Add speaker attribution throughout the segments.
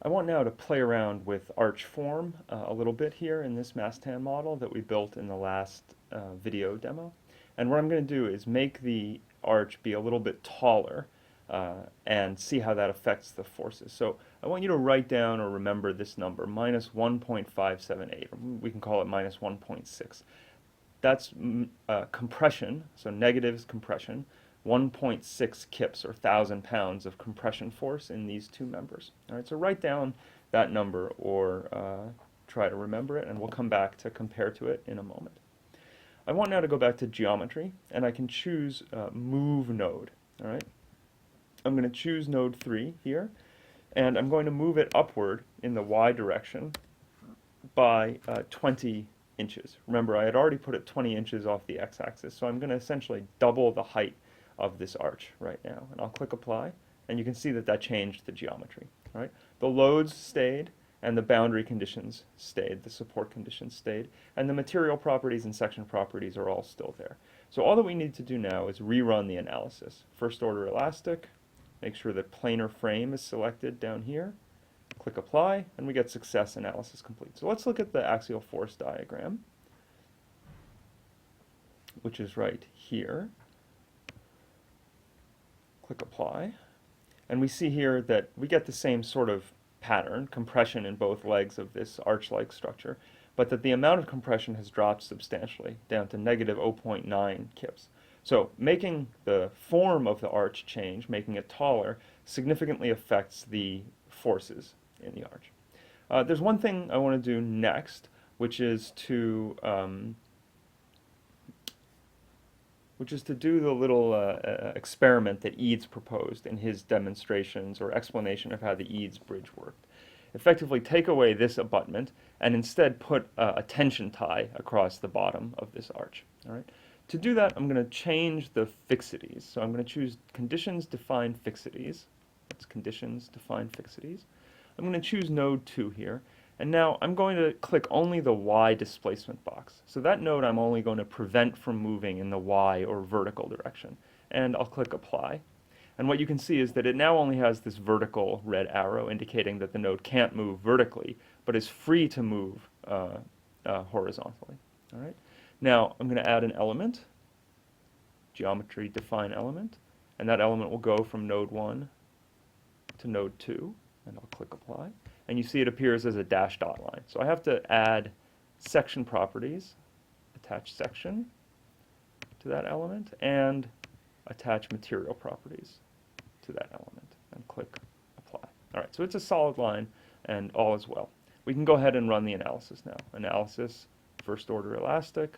Speaker 1: I want now to play around with arch form a little bit here in this mastan model that we built in the last video demo. And what I'm going to do is make the arch be a little bit taller and see how that affects the forces. So I want you to write down or remember this number, minus 1.578. We can call it minus 1.6. That's compression, so negative is compression, 1.6 kips or 1,000 pounds of compression force in these two members. All right, so write down that number or try to remember it, and we'll come back to compare to it in a moment. I want now to go back to geometry, and I can choose move node. All right, I'm going to choose node 3 here, and I'm going to move it upward in the y direction by 20 inches. Remember, I had already put it 20 inches off the x-axis, so I'm going to essentially double the height of this arch right now. And I'll click apply, and you can see that that changed the geometry. Right? The loads stayed, and the boundary conditions stayed, the support conditions stayed, and the material properties and section properties are all still there. So all that we need to do now is rerun the analysis. First order elastic, make sure that planar frame is selected down here, click apply, and we get success analysis complete. So let's look at the axial force diagram, which is right here. Click apply, and we see here that we get the same sort of pattern, compression in both legs of this arch-like structure, but that the amount of compression has dropped substantially, down to negative 0.9 kips. So making the form of the arch change, making it taller, significantly affects the forces in the arch. There's one thing I want to do next, which is to do the little experiment that Eads proposed in his demonstrations or explanation of how the Eads bridge worked. Effectively take away this abutment and instead put a tension tie across the bottom of this arch. All right. To do that, I'm going to change the fixities. So I'm going to choose conditions define fixities. That's conditions define fixities. I'm going to choose node 2 here. And now I'm going to click only the Y displacement box. So that node I'm only going to prevent from moving in the Y or vertical direction. And I'll click apply. And what you can see is that it now only has this vertical red arrow indicating that the node can't move vertically, but is free to move horizontally. All right. Now I'm going to add an element, geometry define element, and that element will go from node 1 to node 2, and I'll click apply. And you see it appears as a dashed dot line. So I have to add section properties, attach section to that element, and attach material properties to that element, and click apply. All right, so it's a solid line, and all is well. We can go ahead and run the analysis now. Analysis, first order elastic,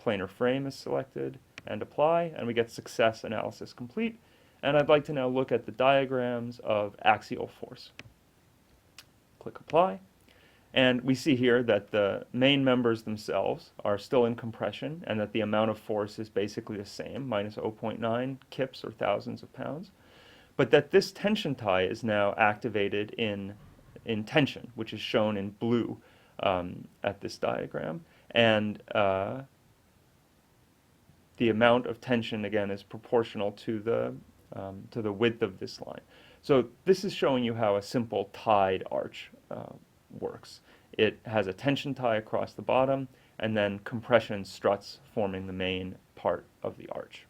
Speaker 1: planar frame is selected, and apply, and we get success analysis complete. And I'd like to now look at the diagrams of axial force. Click apply, and we see here that the main members themselves are still in compression and that the amount of force is basically the same, minus 0.9 kips or thousands of pounds, but that this tension tie is now activated in tension, which is shown in blue at this diagram, and the amount of tension again is proportional to the width of this line. So this is showing you how a simple tied arch works. It has a tension tie across the bottom and then compression struts forming the main part of the arch.